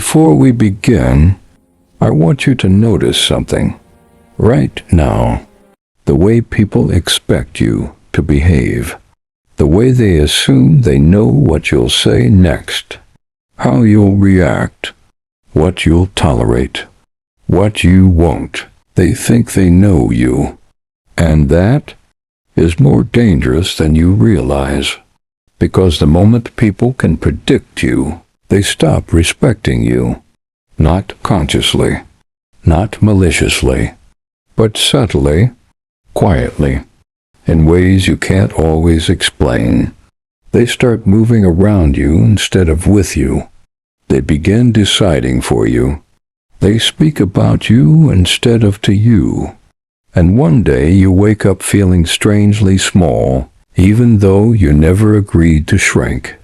Before we begin, I want you to notice something. Right now, the way people expect you to behave, the way they assume they know what you'll say next, how you'll react, what you'll tolerate, what you won't. They think they know you, and that is more dangerous than you realize, because the moment people can predict you, they stop respecting you, not consciously, not maliciously, but subtly, quietly, in ways you can't always explain. They start moving around you instead of with you. They begin deciding for you. They speak about you instead of to you. And one day you wake up feeling strangely small, even though you never agreed to shrink.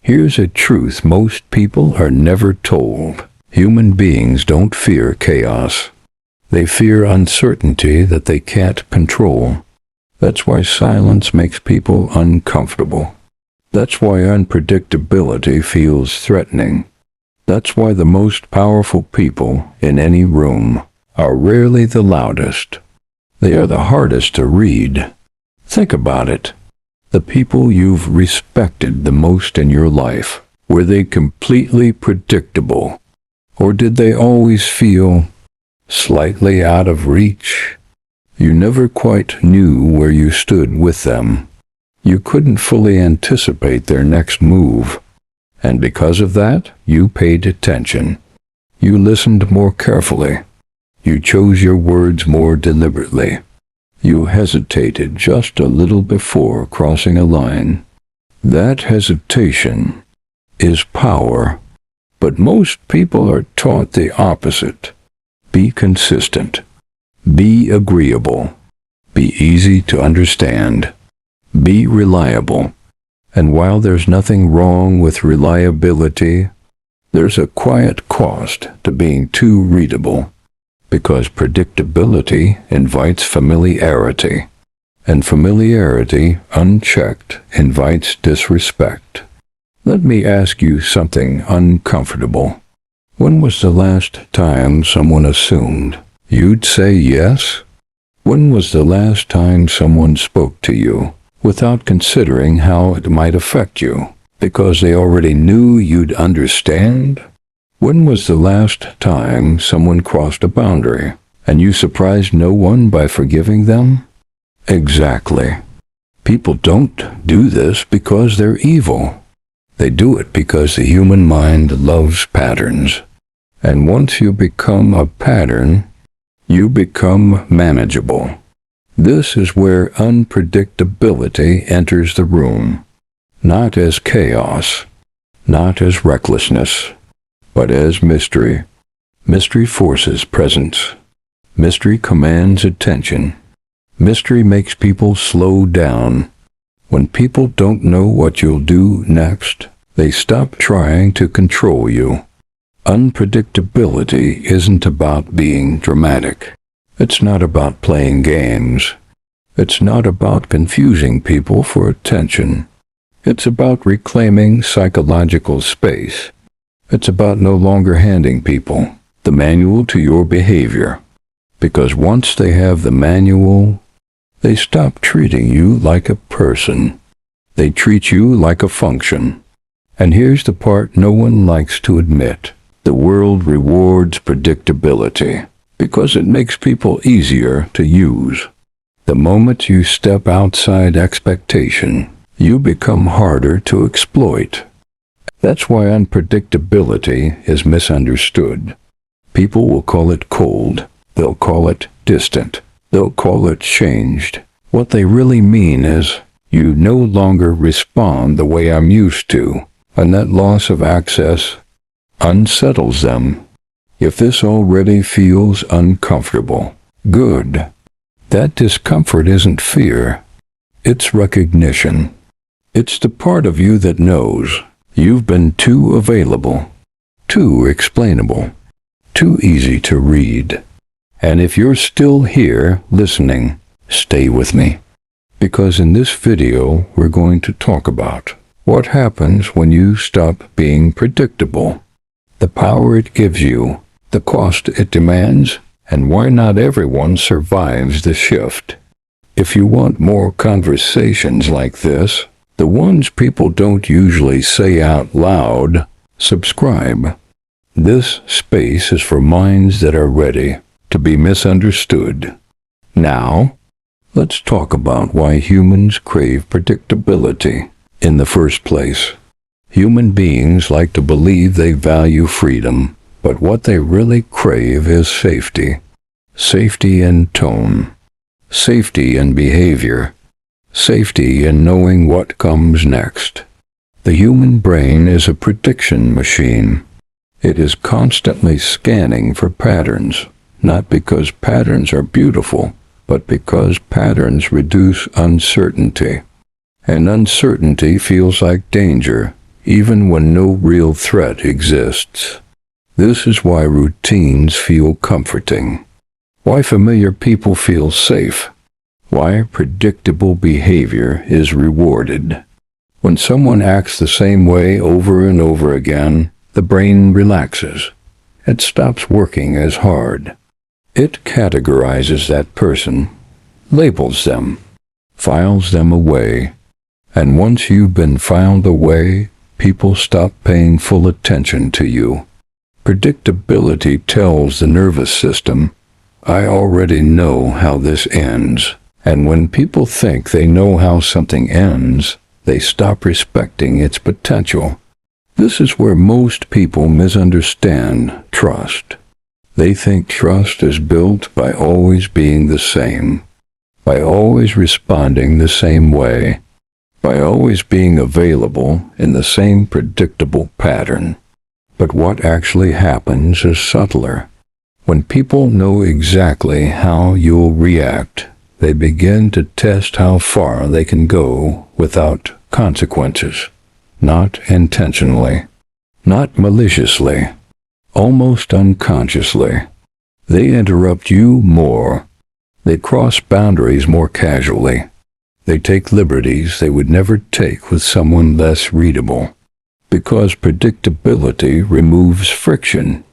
Here's a truth most people are never told. Human beings don't fear chaos. They fear uncertainty that they can't control. That's why silence makes people uncomfortable. That's why unpredictability feels threatening. That's why the most powerful people in any room are rarely the loudest. They are the hardest to read. Think about it. The people you've respected the most in your life, were they completely predictable? Or did they always feel slightly out of reach? You never quite knew where you stood with them. You couldn't fully anticipate their next move. And because of that, you paid attention. You listened more carefully. You chose your words more deliberately. You hesitated just a little before crossing a line. That hesitation is power. But most people are taught the opposite. Be consistent. Be agreeable. Be easy to understand. Be reliable. And while there's nothing wrong with reliability, there's a quiet cost to being too readable, because predictability invites familiarity, and familiarity, unchecked, invites disrespect. Let me ask you something uncomfortable. When was the last time someone assumed you'd say yes? When was the last time someone spoke to you without considering how it might affect you, because they already knew you'd understand? When was the last time someone crossed a boundary, and you surprised no one by forgiving them? Exactly. People don't do this because they're evil. They do it because the human mind loves patterns. And once you become a pattern, you become manageable. This is where unpredictability enters the room, not as chaos, not as recklessness, but as mystery. Mystery forces presence. Mystery commands attention. Mystery makes people slow down. When people don't know what you'll do next, they stop trying to control you. Unpredictability isn't about being dramatic. It's not about playing games. It's not about confusing people for attention. It's about reclaiming psychological space. It's about no longer handing people the manual to your behavior. Because once they have the manual, they stop treating you like a person. They treat you like a function. And here's the part no one likes to admit. The world rewards predictability because it makes people easier to use. The moment you step outside expectation, you become harder to exploit. That's why unpredictability is misunderstood. People will call it cold. They'll call it distant. They'll call it changed. What they really mean is, you no longer respond the way I'm used to, and that loss of access unsettles them. If this already feels uncomfortable, good. That discomfort isn't fear. It's recognition. It's the part of you that knows you've been too available, too explainable, too easy to read. And if you're still here listening, stay with me. Because in this video, we're going to talk about what happens when you stop being predictable. the power it gives you, the cost it demands, and why not everyone survives the shift. If you want more conversations like this, the ones people don't usually say out loud, subscribe. This space is for minds that are ready to be misunderstood. Now, let's talk about why humans crave predictability in the first place. Human beings like to believe they value freedom, but what they really crave is safety. Safety in tone. Safety in behavior. Safety in knowing what comes next. The human brain is a prediction machine. It is constantly scanning for patterns, not because patterns are beautiful, but because patterns reduce uncertainty. And uncertainty feels like danger, even when no real threat exists. This is why routines feel comforting. Why familiar people feel safe. Why predictable behavior is rewarded. When someone acts the same way over and over again, the brain relaxes. It stops working as hard. It categorizes that person, labels them, files them away. And once you've been filed away, people stop paying full attention to you. Predictability tells the nervous system, I already know how this ends. And when people think they know how something ends, they stop respecting its potential. This is where most people misunderstand trust. They think trust is built by always being the same, by always responding the same way, by always being available in the same predictable pattern. But what actually happens is subtler. When people know exactly how you'll react, they begin to test how far they can go without consequences. Not intentionally, not maliciously, almost unconsciously. They interrupt you more. They cross boundaries more casually. They take liberties they would never take with someone less readable. Because predictability removes friction.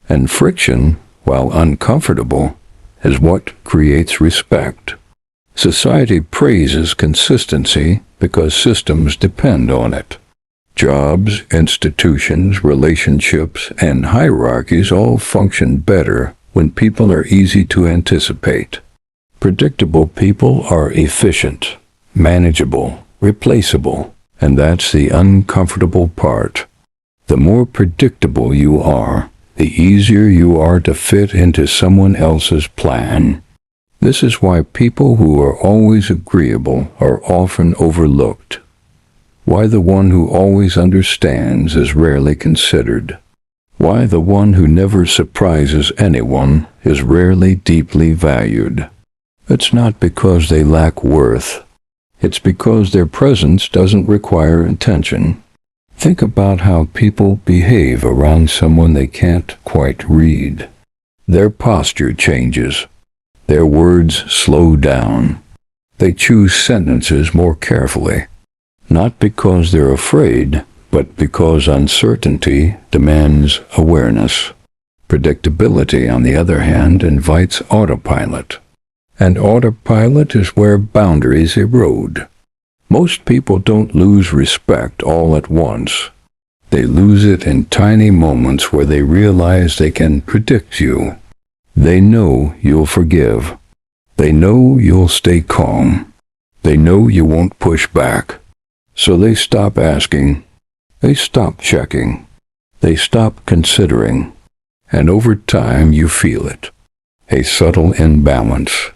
And friction, while uncomfortable, is what creates respect. Society praises consistency because systems depend on it. Jobs, institutions, relationships, and hierarchies all function better when people are easy to anticipate. Predictable people are efficient, manageable, replaceable, and that's the uncomfortable part. The more predictable you are, the easier you are to fit into someone else's plan. This is why people who are always agreeable are often overlooked. Why the one who always understands is rarely considered. Why the one who never surprises anyone is rarely deeply valued. It's not because they lack worth. It's because their presence doesn't require attention. Think about how people behave around someone they can't quite read. Their posture changes. Their words slow down. They choose sentences more carefully. Not because they're afraid, but because uncertainty demands awareness. Predictability, on the other hand, invites autopilot. And autopilot is where boundaries erode. Most people don't lose respect all at once. They lose it in tiny moments where they realize they can predict you. They know you'll forgive. They know you'll stay calm. They know you won't push back. So they stop asking. They stop checking. They stop considering. And over time you feel it. A subtle imbalance.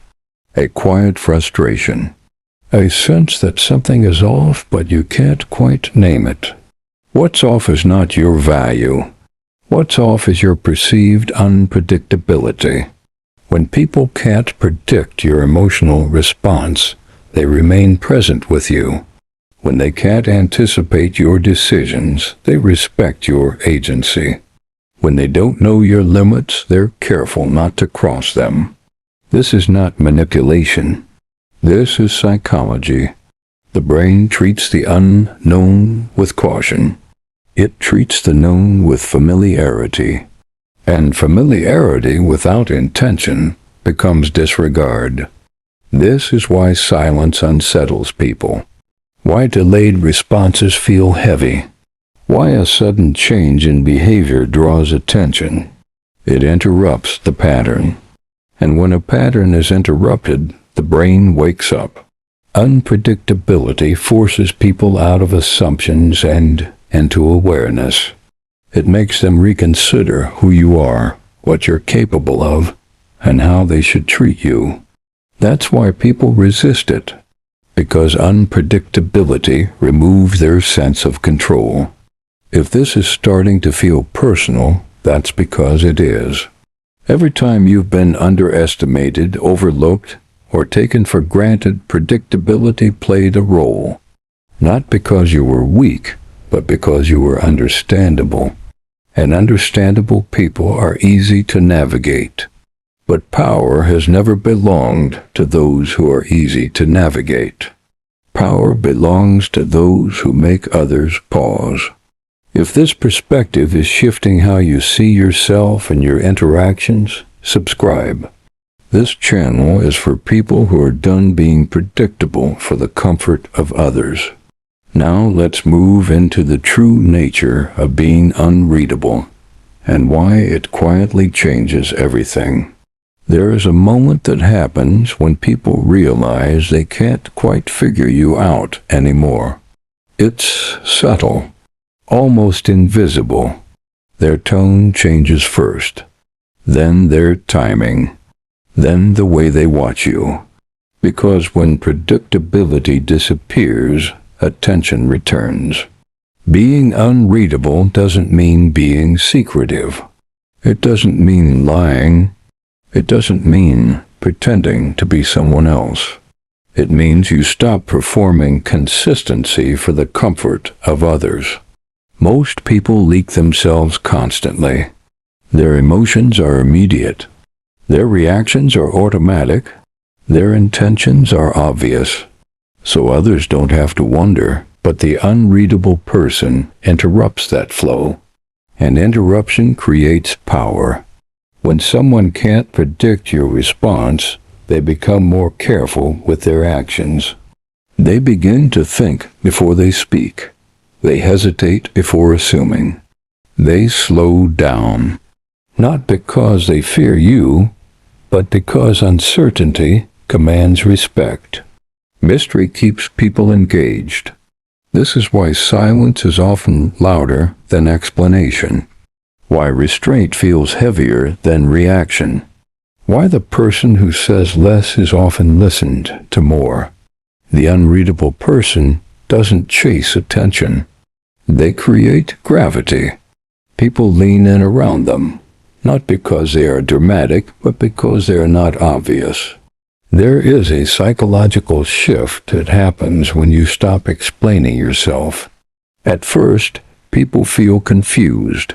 A quiet frustration. A sense that something is off, but you can't quite name it. What's off is not your value. What's off is your perceived unpredictability. When people can't predict your emotional response, they remain present with you. When they can't anticipate your decisions, they respect your agency. When they don't know your limits, they're careful not to cross them. This is not manipulation. This is psychology. The brain treats the unknown with caution. It treats the known with familiarity, and familiarity without intention becomes disregard. This is why silence unsettles people, why delayed responses feel heavy, why a sudden change in behavior draws attention. It interrupts the pattern. And when a pattern is interrupted, the brain wakes up. Unpredictability forces people out of assumptions and into awareness. It makes them reconsider who you are, what you're capable of, and how they should treat you. That's why people resist it, because unpredictability removes their sense of control. If this is starting to feel personal, that's because it is. Every time you've been underestimated, overlooked, or taken for granted, predictability played a role. Not because you were weak, but because you were understandable. And understandable people are easy to navigate. But power has never belonged to those who are easy to navigate. Power belongs to those who make others pause. If this perspective is shifting how you see yourself and your interactions, subscribe. This channel is for people who are done being predictable for the comfort of others. Now let's move into the true nature of being unreadable and why it quietly changes everything. There is a moment that happens when people realize they can't quite figure you out anymore. It's subtle, almost invisible. Their tone changes first, then their timing, then the way they watch you. Because when predictability disappears, attention returns. Being unreadable doesn't mean being secretive. It doesn't mean lying. It doesn't mean pretending to be someone else. It means you stop performing consistency for the comfort of others. Most people leak themselves constantly. Their emotions are immediate. Their reactions are automatic. Their intentions are obvious. So others don't have to wonder, but the unreadable person interrupts that flow. And interruption creates power. When someone can't predict your response, they become more careful with their actions. They begin to think before they speak. They hesitate before assuming. They slow down, not because they fear you, but because uncertainty commands respect. Mystery keeps people engaged. This is why silence is often louder than explanation. Why restraint feels heavier than reaction. Why the person who says less is often listened to more. The unreadable person doesn't chase attention. They create gravity. People lean in around them, not because they are dramatic, but because they are not obvious. There is a psychological shift that happens when you stop explaining yourself. At first, people feel confused,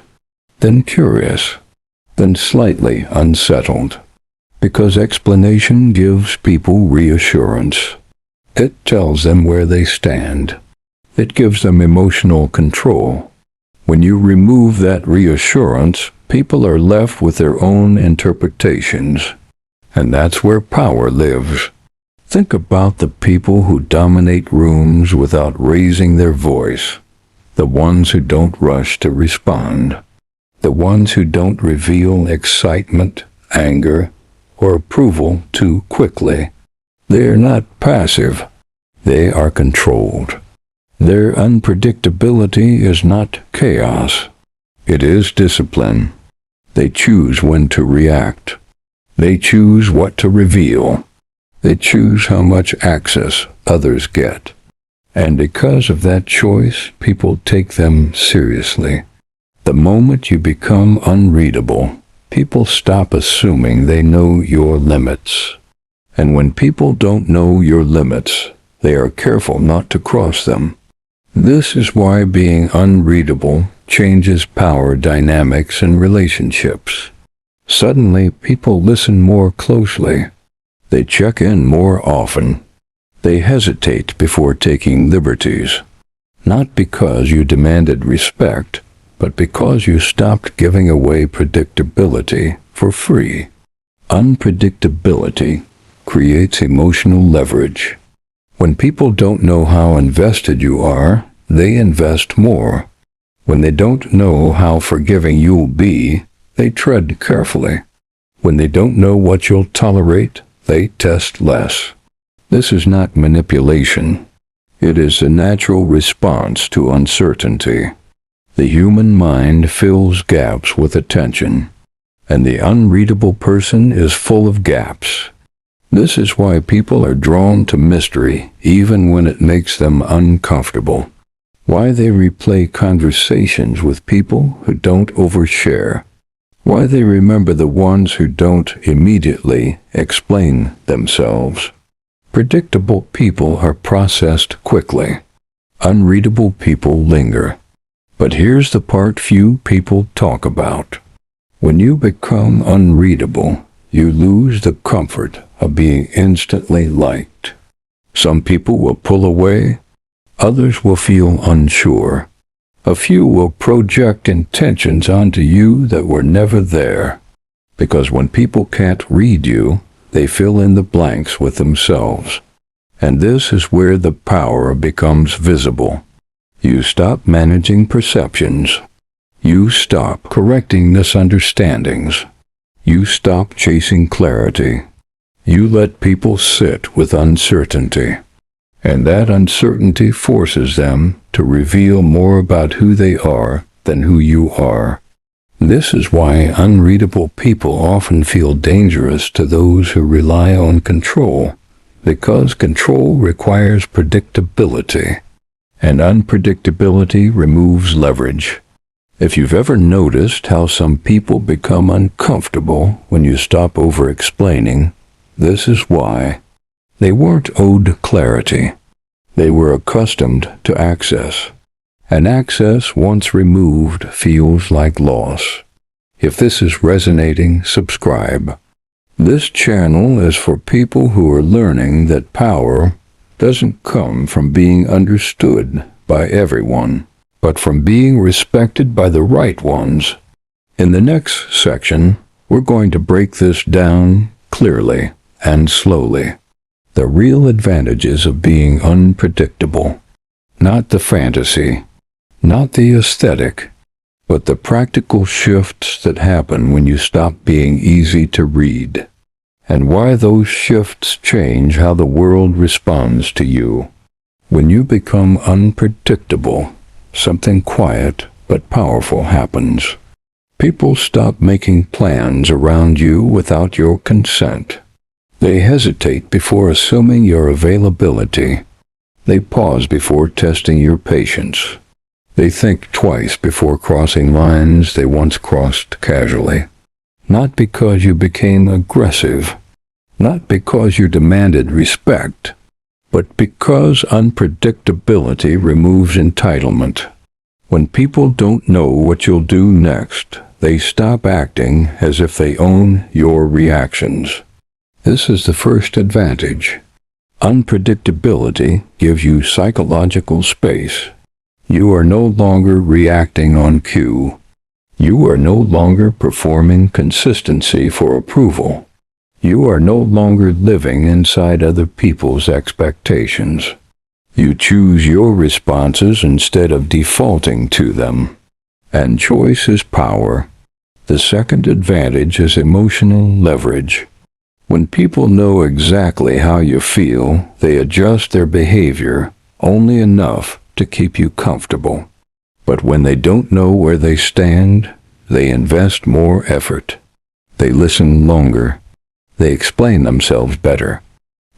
then curious, then slightly unsettled, because explanation gives people reassurance. It tells them where they stand. It gives them emotional control. When you remove that reassurance, people are left with their own interpretations. And that's where power lives. Think about the people who dominate rooms without raising their voice. The ones who don't rush to respond. The ones who don't reveal excitement, anger, or approval too quickly. They are not passive. They are controlled. Their unpredictability is not chaos. It is discipline. They choose when to react. They choose what to reveal. They choose how much access others get. And because of that choice, people take them seriously. The moment you become unreadable, people stop assuming they know your limits. And when people don't know your limits, they are careful not to cross them. This is why being unreadable changes power dynamics in relationships. Suddenly, people listen more closely. They check in more often. They hesitate before taking liberties. not because you demanded respect, but because you stopped giving away predictability for free. Unpredictability creates emotional leverage. When people don't know how invested you are, they invest more. When they don't know how forgiving you'll be, they tread carefully. When they don't know what you'll tolerate, they test less. This is not manipulation. It is a natural response to uncertainty. The human mind fills gaps with attention, and the unreadable person is full of gaps. This is why people are drawn to mystery even when it makes them uncomfortable. Why they replay conversations with people who don't overshare. Why they remember the ones who don't immediately explain themselves. Predictable people are processed quickly. Unreadable people linger. But here's the part few people talk about. When you become unreadable, you lose the comfort of being instantly liked. Some people will pull away. Others will feel unsure. A few will project intentions onto you that were never there. Because when people can't read you, they fill in the blanks with themselves. And this is where the power becomes visible. You stop managing perceptions. You stop correcting misunderstandings. You stop chasing clarity. You let people sit with uncertainty. And that uncertainty forces them to reveal more about who they are than who you are. This is why unreadable people often feel dangerous to those who rely on control, because control requires predictability, and unpredictability removes leverage. If you've ever noticed how some people become uncomfortable when you stop over-explaining, this is why. They weren't owed clarity. They were accustomed to access. And access, once removed, feels like loss. If this is resonating, subscribe. This channel is for people who are learning that power doesn't come from being understood by everyone, but from being respected by the right ones. In the next section, we're going to break this down clearly and slowly. The real advantages of being unpredictable. Not the fantasy, not the aesthetic, but the practical shifts that happen when you stop being easy to read. And why those shifts change how the world responds to you. When you become unpredictable, something quiet but powerful happens. People stop making plans around you without your consent. They hesitate before assuming your availability. They pause before testing your patience. They think twice before crossing lines they once crossed casually. Not because you became aggressive, not because you demanded respect, but because unpredictability removes entitlement. When people don't know what you'll do next, they stop acting as if they own your reactions. This is the first advantage. Unpredictability gives you psychological space. You are no longer reacting on cue. You are no longer performing consistency for approval. You are no longer living inside other people's expectations. You choose your responses instead of defaulting to them. And choice is power. The second advantage is emotional leverage. When people know exactly how you feel, they adjust their behavior only enough to keep you comfortable. But when they don't know where they stand, they invest more effort. They listen longer. They explain themselves better.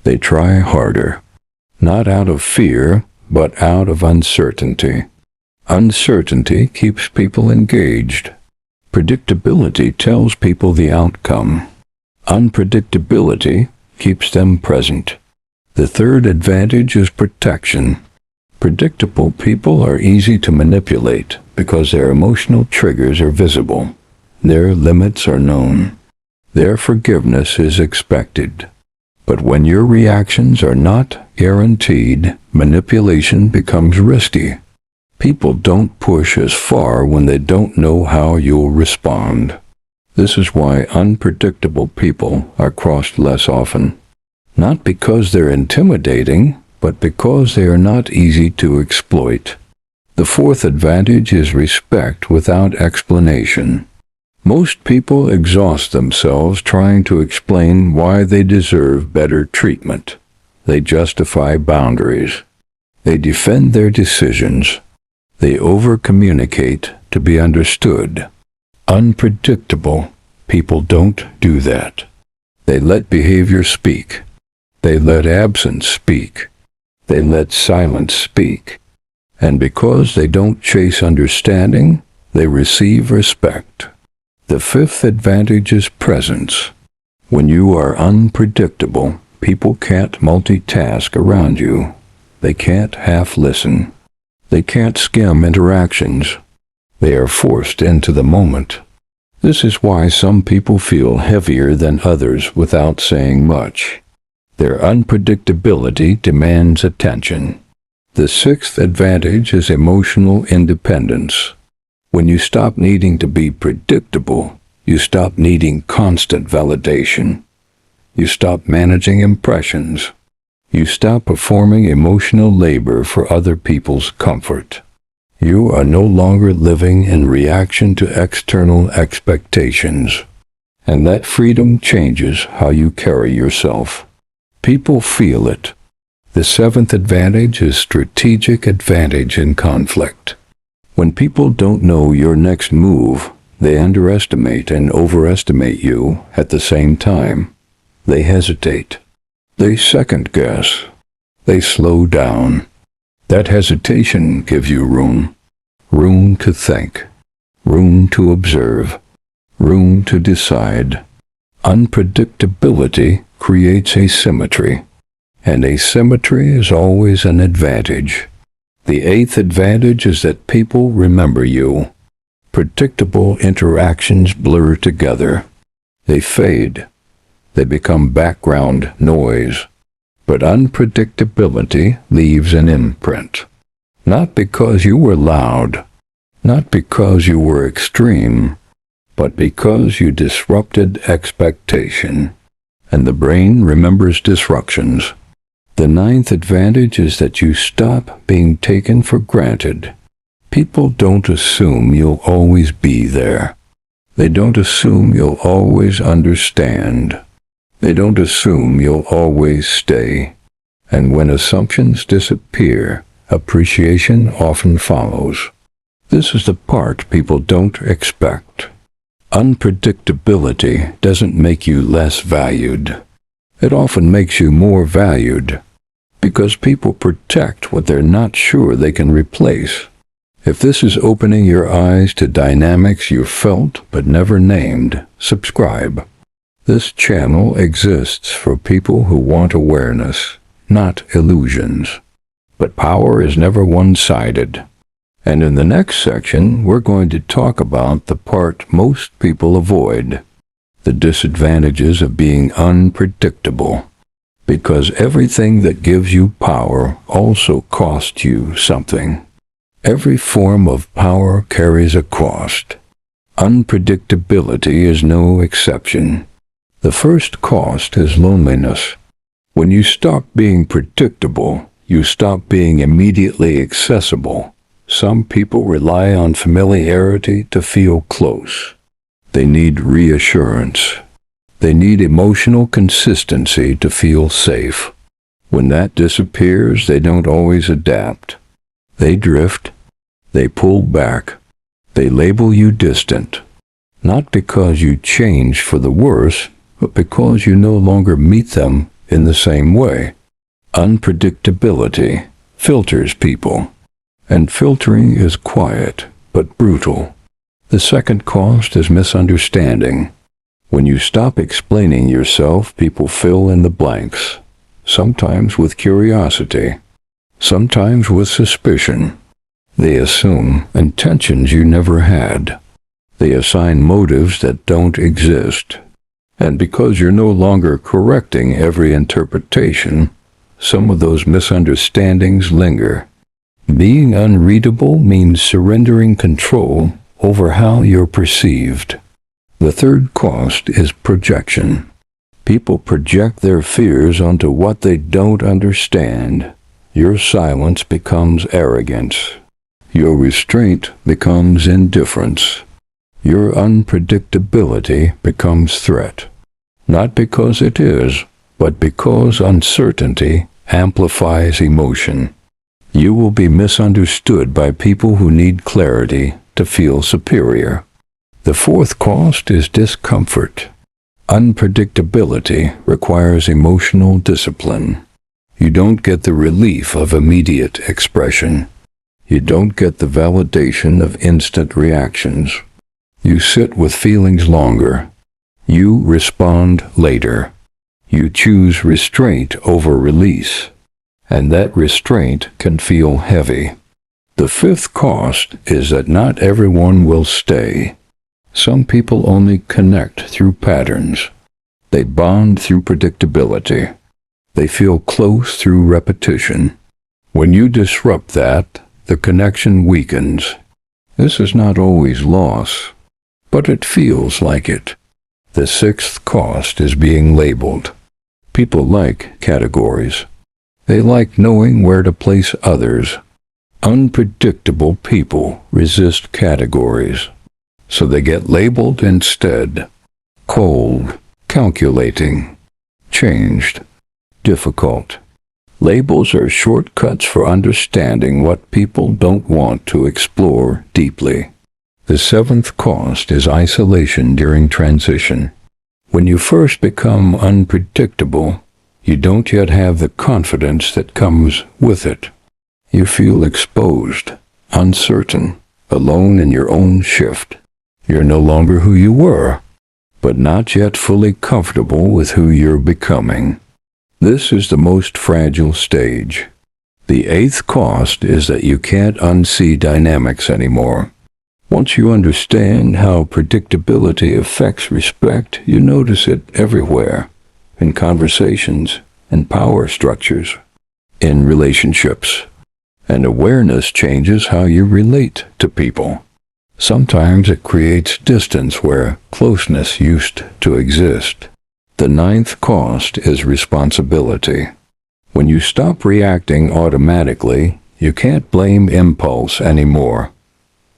They try harder. Not out of fear, but out of uncertainty. Uncertainty keeps people engaged. Predictability tells people the outcome. Unpredictability keeps them present. The third advantage is protection. Predictable people are easy to manipulate because their emotional triggers are visible. Their limits are known. Their forgiveness is expected. But when your reactions are not guaranteed, manipulation becomes risky. People don't push as far when they don't know how you'll respond. This is why unpredictable people are crossed less often. Not because they're intimidating, but because they are not easy to exploit. The fourth advantage is respect without explanation. Most people exhaust themselves trying to explain why they deserve better treatment. They justify boundaries. They defend their decisions. They over-communicate to be understood. Unpredictable people don't do that. They let behavior speak. They let absence speak. They let silence speak. And because they don't chase understanding, they receive respect. The fifth advantage is presence. When you are unpredictable, people can't multitask around you. They can't half listen. They can't skim interactions. They are forced into the moment. This is why some people feel heavier than others without saying much. Their unpredictability demands attention. The sixth advantage is emotional independence. When you stop needing to be predictable, you stop needing constant validation. You stop managing impressions. You stop performing emotional labor for other people's comfort. You are no longer living in reaction to external expectations. And that freedom changes how you carry yourself. People feel it. The seventh advantage is strategic advantage in conflict. When people don't know your next move, they underestimate and overestimate you at the same time. They hesitate. They second-guess. They slow down. That hesitation gives you room. Room to think. Room to observe. Room to decide. Unpredictability creates asymmetry. And asymmetry is always an advantage. The eighth advantage is that people remember you. Predictable interactions blur together. They fade. They become background noise. But unpredictability leaves an imprint. Not because you were loud, not because you were extreme, but because you disrupted expectation. And the brain remembers disruptions. The ninth advantage is that you stop being taken for granted. People don't assume you'll always be there. They don't assume you'll always understand. They don't assume you'll always stay. And when assumptions disappear, appreciation often follows. This is the part people don't expect. Unpredictability doesn't make you less valued. It often makes you more valued, because people protect what they're not sure they can replace. If this is opening your eyes to dynamics you've felt but never named, subscribe. This channel exists for people who want awareness, not illusions. But power is never one-sided. And in the next section, we're going to talk about the part most people avoid, the disadvantages of being unpredictable. Because everything that gives you power also costs you something. Every form of power carries a cost. Unpredictability is no exception. The first cost is loneliness. When you stop being predictable, you stop being immediately accessible. Some people rely on familiarity to feel close. They need reassurance. They need emotional consistency to feel safe. When that disappears, they don't always adapt. They drift. They pull back. They label you distant. Not because you change for the worse, but because you no longer meet them in the same way. Unpredictability filters people. And filtering is quiet, but brutal. The second cost is misunderstanding. When you stop explaining yourself, people fill in the blanks, sometimes with curiosity, sometimes with suspicion. They assume intentions you never had. They assign motives that don't exist. And because you're no longer correcting every interpretation, some of those misunderstandings linger. Being unreadable means surrendering control over how you're perceived. The third cost is projection. People project their fears onto what they don't understand. Your silence becomes arrogance. Your restraint becomes indifference. Your unpredictability becomes threat. Not because it is, but because uncertainty amplifies emotion. You will be misunderstood by people who need clarity to feel superior. The fourth cost is discomfort. Unpredictability requires emotional discipline. You don't get the relief of immediate expression. You don't get the validation of instant reactions. You sit with feelings longer. You respond later. You choose restraint over release, and that restraint can feel heavy. The fifth cost is that not everyone will stay. Some people only connect through patterns. They bond through predictability. They feel close through repetition. When you disrupt that, the connection weakens. This is not always loss, but it feels like it. The sixth cost is being labeled. People like categories. They like knowing where to place others. Unpredictable people resist categories, so they get labeled instead. Cold, calculating, changed, difficult. Labels are shortcuts for understanding what people don't want to explore deeply. The seventh cost is isolation during transition. When you first become unpredictable, you don't yet have the confidence that comes with it. You feel exposed, uncertain, alone in your own shift. You're no longer who you were, but not yet fully comfortable with who you're becoming. This is the most fragile stage. The eighth cost is that you can't unsee dynamics anymore. Once you understand how predictability affects respect, you notice it everywhere, in conversations, in power structures, in relationships. And awareness changes how you relate to people. Sometimes it creates distance where closeness used to exist. The ninth cost is responsibility. When you stop reacting automatically, you can't blame impulse anymore.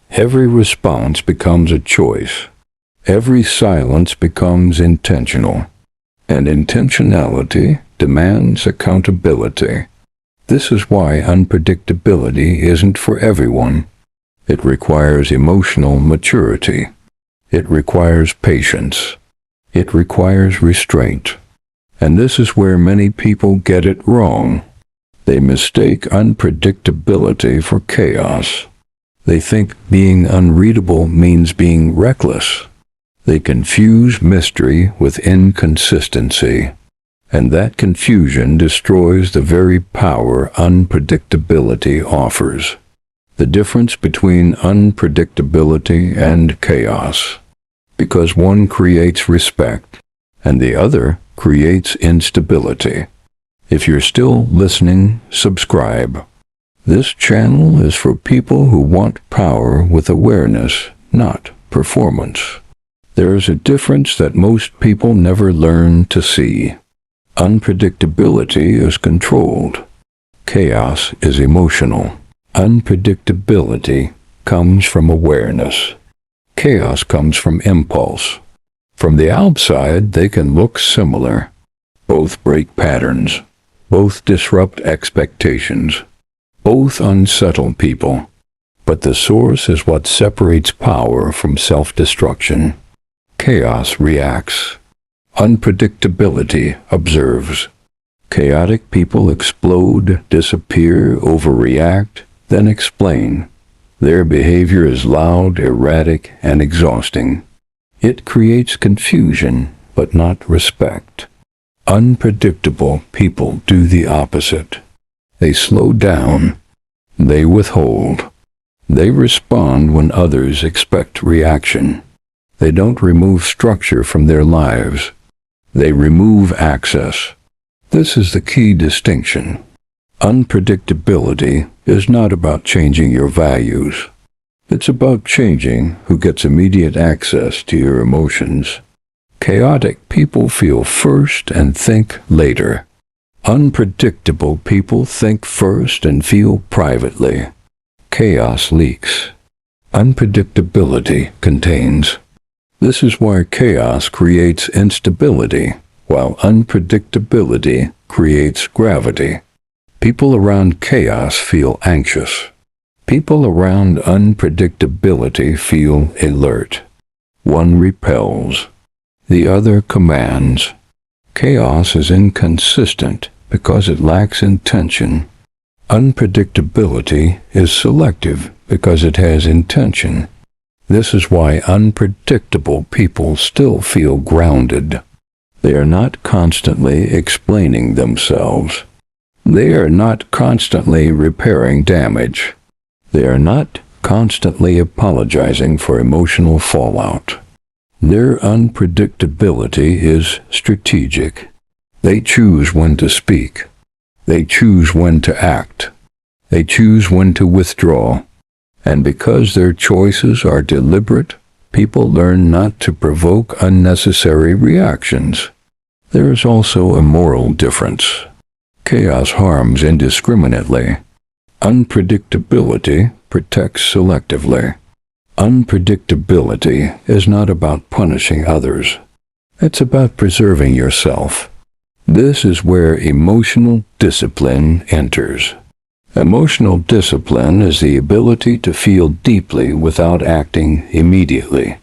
Every response becomes a choice. Every silence becomes intentional. And intentionality demands accountability. This is why unpredictability isn't for everyone. It requires emotional maturity. It requires patience. It requires restraint. And this is where many people get it wrong. They mistake unpredictability for chaos. They think being unreadable means being reckless. They confuse mystery with inconsistency. And that confusion destroys the very power unpredictability offers. The difference between unpredictability and chaos. Because one creates respect, and the other creates instability. If you're still listening, subscribe. This channel is for people who want power with awareness, not performance. There is a difference that most people never learn to see. Unpredictability is controlled. Chaos is emotional. Unpredictability comes from awareness. Chaos comes from impulse. From the outside, they can look similar. Both break patterns. Both disrupt expectations. Both unsettle people. But the source is what separates power from self-destruction. Chaos reacts. Unpredictability observes. Chaotic people explode, disappear, overreact, then explain. Their behavior is loud, erratic, and exhausting. It creates confusion, but not respect. Unpredictable people do the opposite. They slow down. They withhold. They respond when others expect reaction. They don't remove structure from their lives. They remove access. This is the key distinction. Unpredictability is not about changing your values. It's about changing who gets immediate access to your emotions. Chaotic people feel first and think later. Unpredictable people think first and feel privately. Chaos leaks. Unpredictability contains. This is why chaos creates instability, while unpredictability creates gravity. People around chaos feel anxious. People around unpredictability feel alert. One repels. The other commands. Chaos is inconsistent because it lacks intention. Unpredictability is selective because it has intention. This is why unpredictable people still feel grounded. They are not constantly explaining themselves. They are not constantly repairing damage. They are not constantly apologizing for emotional fallout. Their unpredictability is strategic. They choose when to speak. They choose when to act. They choose when to withdraw. And because their choices are deliberate, people learn not to provoke unnecessary reactions. There is also a moral difference. Chaos harms indiscriminately. Unpredictability protects selectively. Unpredictability is not about punishing others. It's about preserving yourself. This is where emotional discipline enters. Emotional discipline is the ability to feel deeply without acting immediately,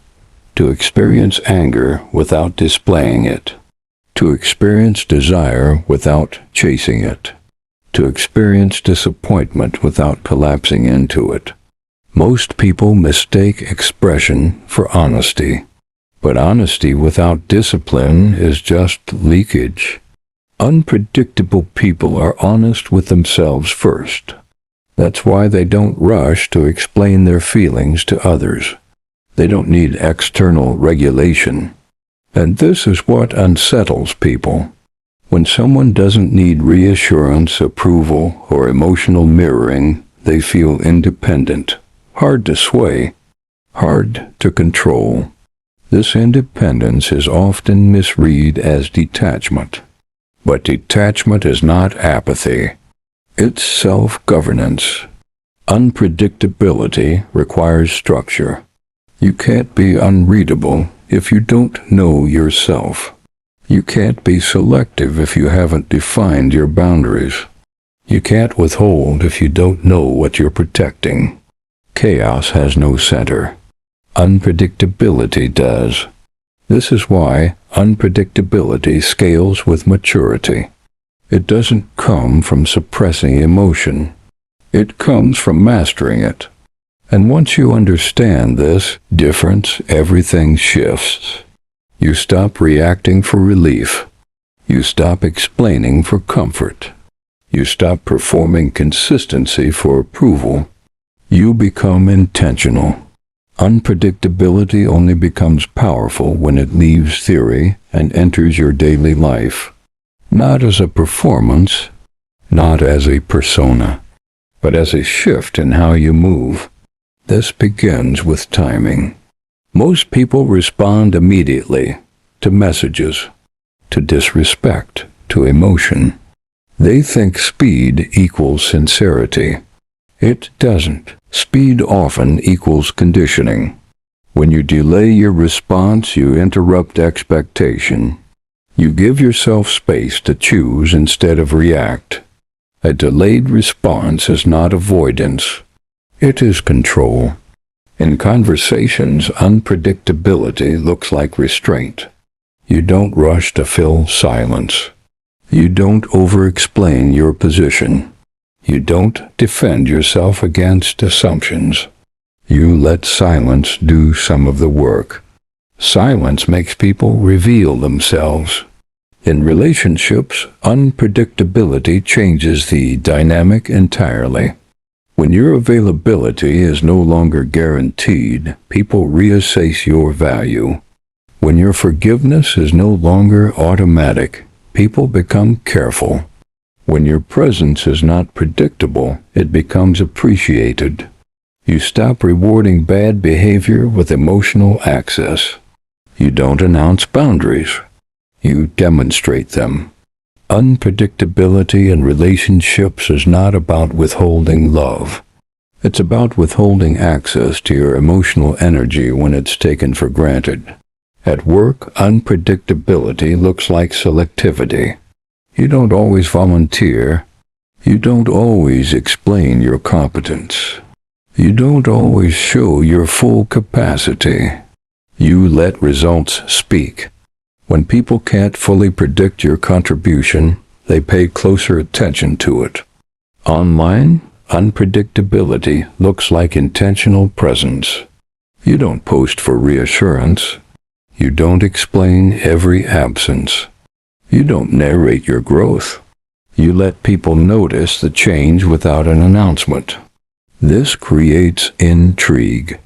to experience anger without displaying it, to experience desire without chasing it, to experience disappointment without collapsing into it. Most people mistake expression for honesty, but honesty without discipline is just leakage. Unpredictable people are honest with themselves first. That's why they don't rush to explain their feelings to others. They don't need external regulation. And this is what unsettles people. When someone doesn't need reassurance, approval, or emotional mirroring, they feel independent, hard to sway, hard to control. This independence is often misread as detachment. But detachment is not apathy. It's self-governance. Unpredictability requires structure. You can't be unreadable if you don't know yourself. You can't be selective if you haven't defined your boundaries. You can't withhold if you don't know what you're protecting. Chaos has no center. Unpredictability does. This is why unpredictability scales with maturity. It doesn't come from suppressing emotion. It comes from mastering it. And once you understand this difference, everything shifts. You stop reacting for relief. You stop explaining for comfort. You stop performing consistency for approval. You become intentional. Unpredictability only becomes powerful when it leaves theory and enters your daily life. Not as a performance, not as a persona, but as a shift in how you move. This begins with timing. Most people respond immediately to messages, to disrespect, to emotion. They think speed equals sincerity. It doesn't. Speed often equals conditioning. When you delay your response, you interrupt expectation. You give yourself space to choose instead of react. A delayed response is not avoidance. It is control. In conversations, unpredictability looks like restraint. You don't rush to fill silence. You don't over-explain your position. You don't defend yourself against assumptions. You let silence do some of the work. Silence makes people reveal themselves. In relationships, unpredictability changes the dynamic entirely. When your availability is no longer guaranteed, people reassess your value. When your forgiveness is no longer automatic, people become careful. When your presence is not predictable, it becomes appreciated. You stop rewarding bad behavior with emotional access. You don't announce boundaries. You demonstrate them. Unpredictability in relationships is not about withholding love. It's about withholding access to your emotional energy when it's taken for granted. At work, unpredictability looks like selectivity. You don't always volunteer. You don't always explain your competence. You don't always show your full capacity. You let results speak. When people can't fully predict your contribution, they pay closer attention to it. Online, unpredictability looks like intentional presence. You don't post for reassurance. You don't explain every absence. You don't narrate your growth. You let people notice the change without an announcement. This creates intrigue.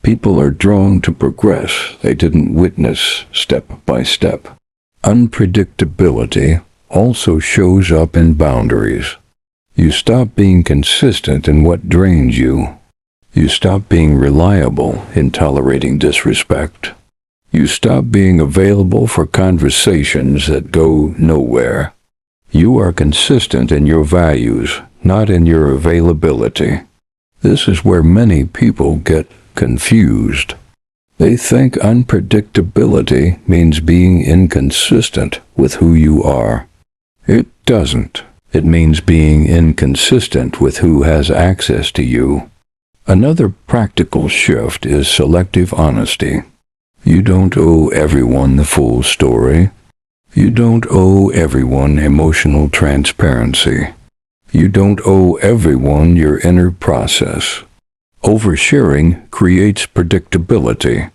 People are drawn to progress they didn't witness step by step. Unpredictability also shows up in boundaries. You stop being consistent in what drains you. You stop being reliable in tolerating disrespect. You stop being available for conversations that go nowhere. You are consistent in your values, not in your availability. This is where many people get confused. They think unpredictability means being inconsistent with who you are. It doesn't. It means being inconsistent with who has access to you. Another practical shift is selective honesty. You don't owe everyone the full story. You don't owe everyone emotional transparency. You don't owe everyone your inner process. Oversharing creates predictability.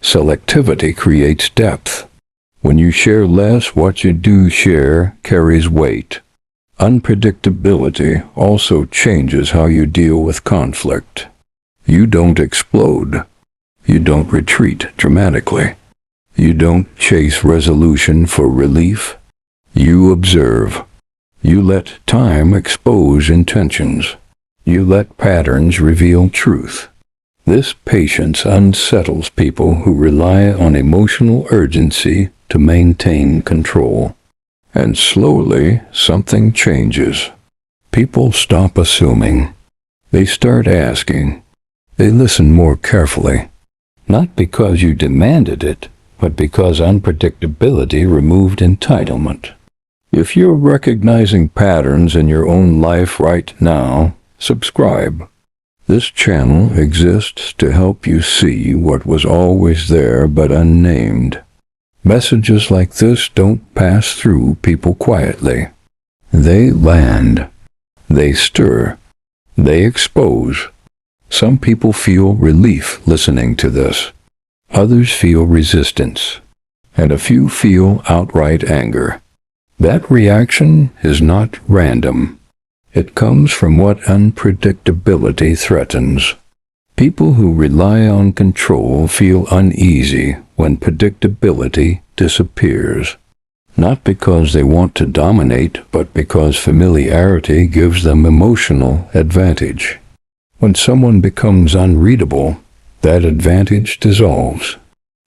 Selectivity creates depth. When you share less, what you do share carries weight. Unpredictability also changes how you deal with conflict. You don't explode. You don't retreat dramatically. You don't chase resolution for relief. You observe. You let time expose intentions. You let patterns reveal truth. This patience unsettles people who rely on emotional urgency to maintain control. And slowly, something changes. People stop assuming. They start asking. They listen more carefully. Not because you demanded it, but because unpredictability removed entitlement. If you're recognizing patterns in your own life right now, subscribe. This channel exists to help you see what was always there but unnamed. Messages like this don't pass through people quietly. They land. They stir. They expose. Some people feel relief listening to this. Others feel resistance. And a few feel outright anger. That reaction is not random. It comes from what unpredictability threatens. People who rely on control feel uneasy when predictability disappears. Not because they want to dominate, but because familiarity gives them emotional advantage. When someone becomes unreadable, that advantage dissolves.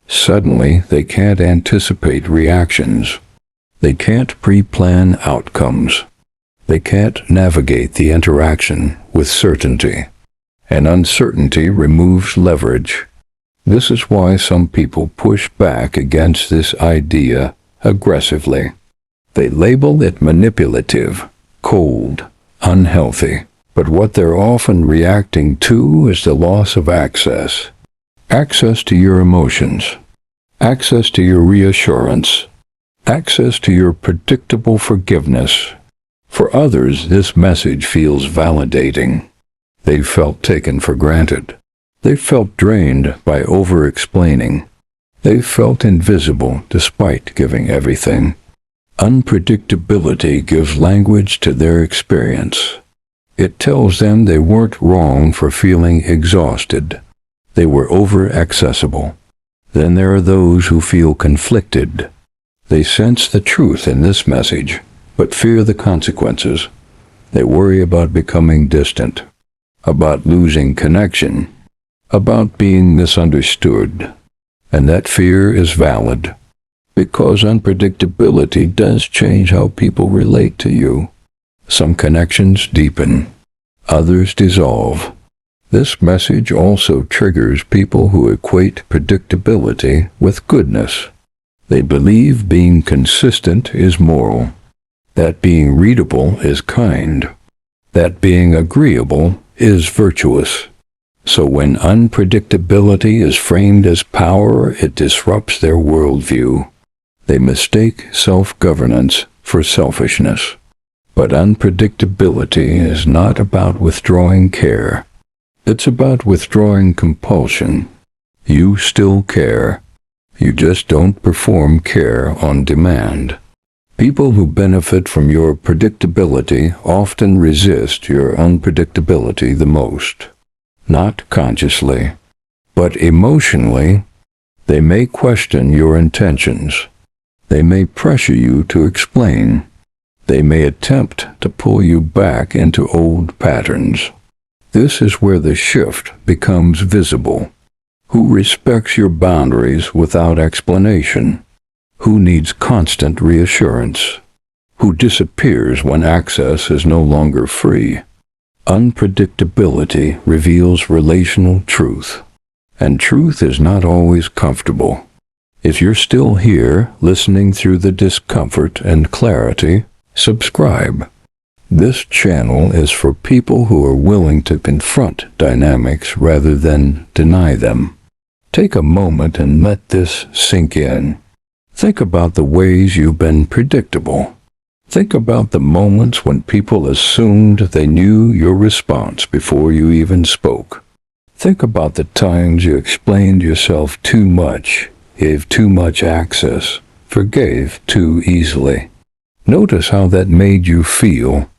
Suddenly, they can't anticipate reactions. They can't pre-plan outcomes. They can't navigate the interaction with certainty. And uncertainty removes leverage. This is why some people push back against this idea aggressively. They label it manipulative, cold, unhealthy. But what they're often reacting to is the loss of access. Access to your emotions. Access to your reassurance. Access to your predictable forgiveness. For others, this message feels validating. They've felt taken for granted. They've felt drained by over-explaining. They've felt invisible despite giving everything. Unpredictability gives language to their experience. It tells them they weren't wrong for feeling exhausted. They were over-accessible. Then there are those who feel conflicted. They sense the truth in this message, but fear the consequences. They worry about becoming distant, about losing connection, about being misunderstood. And that fear is valid, because unpredictability does change how people relate to you. Some connections deepen, others dissolve. This message also triggers people who equate predictability with goodness. They believe being consistent is moral, that being readable is kind, that being agreeable is virtuous. So when unpredictability is framed as power, it disrupts their worldview. They mistake self-governance for selfishness. But unpredictability is not about withdrawing care. It's about withdrawing compulsion. You still care. You just don't perform care on demand. People who benefit from your predictability often resist your unpredictability the most. Not consciously, but emotionally. They may question your intentions. They may pressure you to explain. They may attempt to pull you back into old patterns. This is where the shift becomes visible. Who respects your boundaries without explanation? Who needs constant reassurance? Who disappears when access is no longer free? Unpredictability reveals relational truth, and truth is not always comfortable. If you're still here, listening through the discomfort and clarity, subscribe. This channel is for people who are willing to confront dynamics rather than deny them. Take a moment and let this sink in. Think about the ways you've been predictable. Think about the moments when people assumed they knew your response before you even spoke. Think about the times you explained yourself too much, gave too much access, forgave too easily. Notice how that made you feel.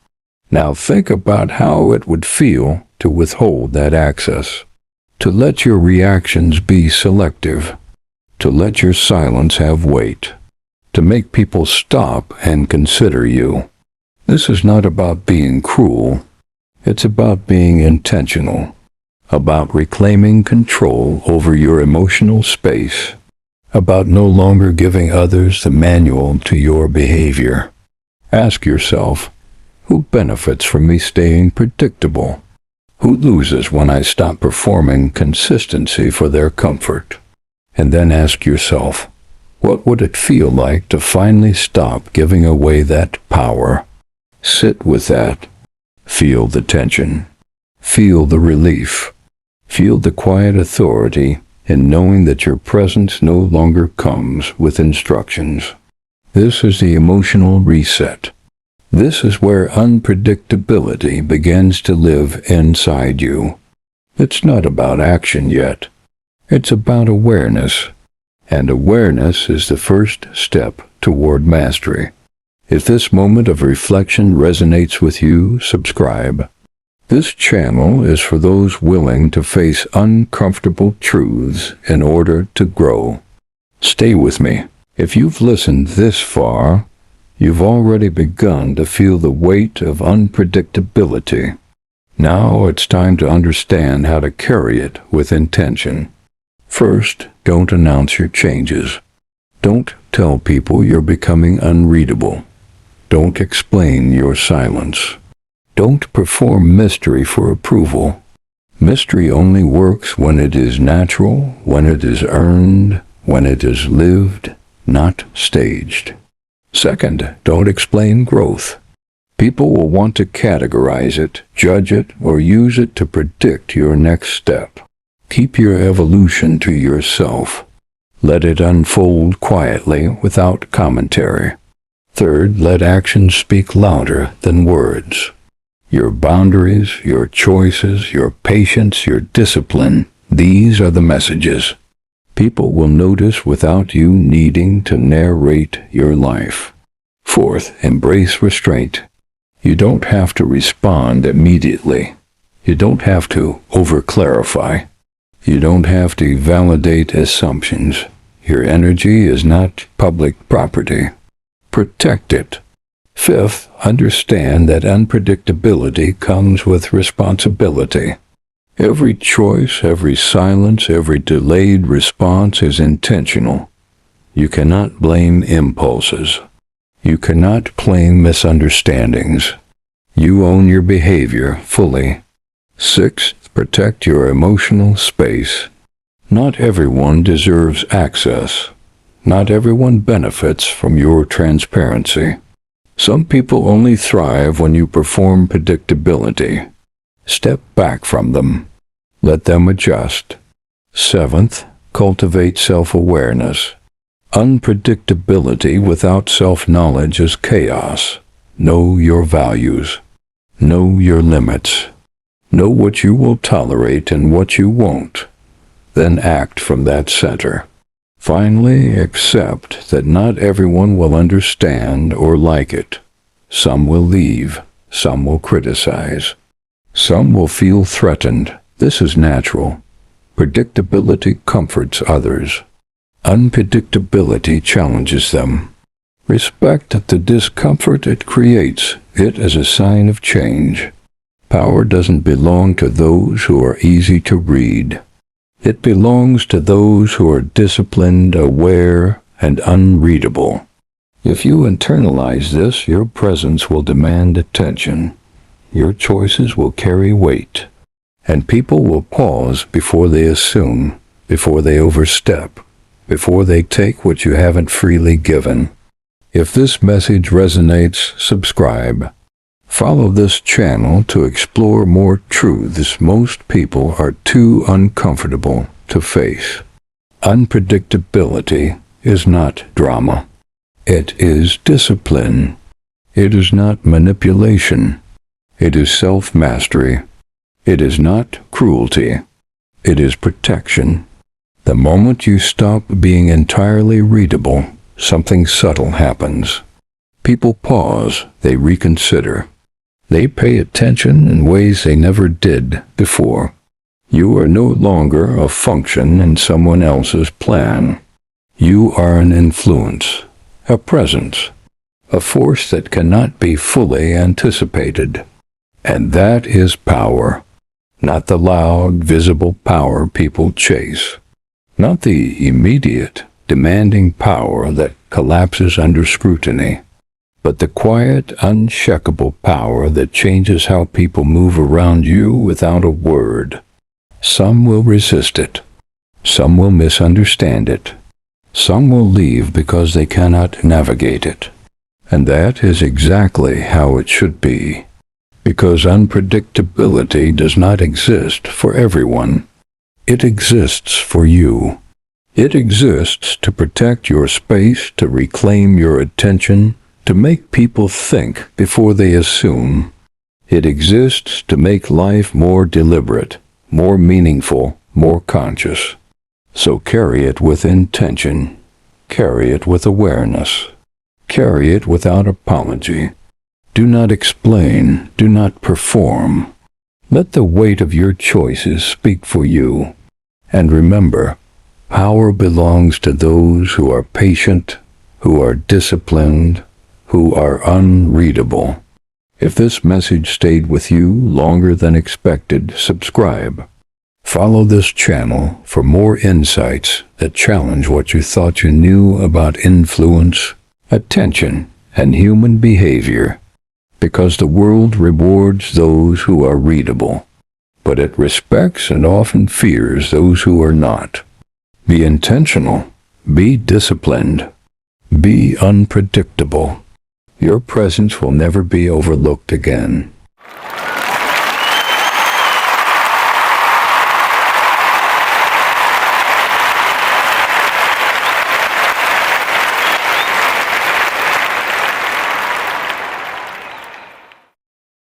Now think about how it would feel to withhold that access, to let your reactions be selective, to let your silence have weight, to make people stop and consider you. This is not about being cruel. It's about being intentional, about reclaiming control over your emotional space, about no longer giving others the manual to your behavior. Ask yourself, who benefits from me staying predictable? Who loses when I stop performing consistency for their comfort? And then ask yourself, what would it feel like to finally stop giving away that power? Sit with that. Feel the tension. Feel the relief. Feel the quiet authority in knowing that your presence no longer comes with instructions. This is the emotional reset. This is where unpredictability begins to live inside you. It's not about action yet. It's about awareness. And awareness is the first step toward mastery. If this moment of reflection resonates with you, subscribe. This channel is for those willing to face uncomfortable truths in order to grow. Stay with me. If you've listened this far, you've already begun to feel the weight of unpredictability. Now it's time to understand how to carry it with intention. First, don't announce your changes. Don't tell people you're becoming unreadable. Don't explain your silence. Don't perform mystery for approval. Mystery only works when it is natural, when it is earned, when it is lived, not staged. Second, don't explain growth. People will want to categorize it, judge it, or use it to predict your next step. Keep your evolution to yourself. Let it unfold quietly without commentary. Third, let actions speak louder than words. Your boundaries, your choices, your patience, your discipline, these are the messages. People will notice without you needing to narrate your life. Fourth, embrace restraint. You don't have to respond immediately. You don't have to over-clarify. You don't have to validate assumptions. Your energy is not public property. Protect it. Fifth, understand that unpredictability comes with responsibility. Every choice, every silence, every delayed response is intentional. You cannot blame impulses. You cannot blame misunderstandings. You own your behavior fully. Sixth, protect your emotional space. Not everyone deserves access. Not everyone benefits from your transparency. Some people only thrive when you perform predictability. Step back from them. Let them adjust. Seventh, cultivate self-awareness. Unpredictability without self-knowledge is chaos. Know your values. Know your limits. Know what you will tolerate and what you won't. Then act from that center. Finally, accept that not everyone will understand or like it. Some will leave. Some will criticize. Some will feel threatened. This is natural. Predictability comforts others. Unpredictability challenges them. Respect the discomfort it creates. It is a sign of change. Power doesn't belong to those who are easy to read. It belongs to those who are disciplined, aware, and unreadable. If you internalize this, your presence will demand attention. Your choices will carry weight. And people will pause before they assume, before they overstep, before they take what you haven't freely given. If this message resonates, subscribe. Follow this channel to explore more truths most people are too uncomfortable to face. Unpredictability is not drama. It is discipline. It is not manipulation. It is self-mastery. It is not cruelty. It is protection. The moment you stop being entirely readable, something subtle happens. People pause, they reconsider. They pay attention in ways they never did before. You are no longer a function in someone else's plan. You are an influence, a presence, a force that cannot be fully anticipated. And that is power. Not the loud, visible power people chase. Not the immediate, demanding power that collapses under scrutiny, but the quiet, unshakable power that changes how people move around you without a word. Some will resist it. Some will misunderstand it. Some will leave because they cannot navigate it. And that is exactly how it should be. Because unpredictability does not exist for everyone. It exists for you. It exists to protect your space, to reclaim your attention, to make people think before they assume. It exists to make life more deliberate, more meaningful, more conscious. So carry it with intention. Carry it with awareness. Carry it without apology. Do not explain. Do not perform. Let the weight of your choices speak for you. And remember, power belongs to those who are patient, who are disciplined, who are unreadable. If this message stayed with you longer than expected, subscribe. Follow this channel for more insights that challenge what you thought you knew about influence, attention, and human behavior. Because the world rewards those who are readable, but it respects and often fears those who are not. Be intentional. Be disciplined. Be unpredictable. Your presence will never be overlooked again.